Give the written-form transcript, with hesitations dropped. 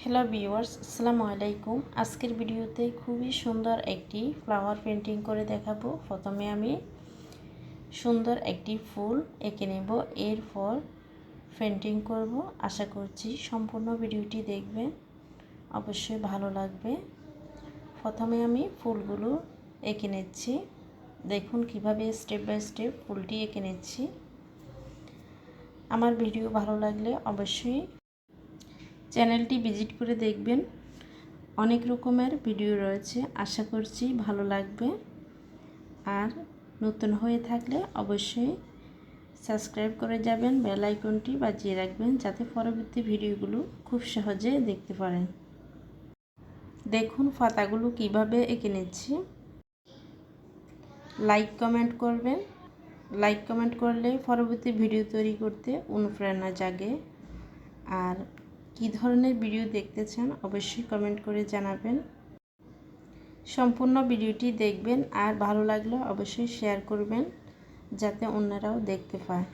Hello viewers, আসসালামু আলাইকুম। আজকের ভিডিওতে খুবই সুন্দর একটি ফ্লাওয়ার পেন্টিং করে দেখাবো। প্রথমে আমি সুন্দর একটি ফুল এঁকে নেব, এরপর পেন্টিং করব। আশা করছি সম্পূর্ণ ভিডিওটি দেখবেন, অবশ্যই ভালো লাগবে। প্রথমে আমি ফুলগুলো এঁকে নিচ্ছি। দেখুন কিভাবে স্টেপ বাই স্টেপ ফুলটি এঁকে নিচ্ছি। আমার ভিডিও ভালো লাগলে অবশ্যই চ্যানেলটি ভিজিট করে দেখবেন। অনেক রকমের ভিডিও রয়েছে, আশা করছি ভালো লাগবে। আর নতুন হয়ে থাকলে অবশ্যই সাবস্ক্রাইব করে যাবেন, বেল আইকনটি বাজিয়ে রাখবেন যাতে পরবর্তী ভিডিওগুলো খুব সহজে দেখতে পারেন। দেখুন পাতাগুলো কিভাবে এঁকে নিচ্ছি। লাইক কমেন্ট করবেন। লাইক কমেন্ট করলে পরবর্তী ভিডিও তৈরি করতে অনুপ্রেরণা জাগে। আর কী ধরনের ভিডিও দেখতে চান অবশ্যই কমেন্ট করে জানাবেন। সম্পূর্ণ ভিডিওটি দেখবেন আর ভালো লাগলে অবশ্যই শেয়ার করবেন যাতে অন্যরাও দেখতে পায়।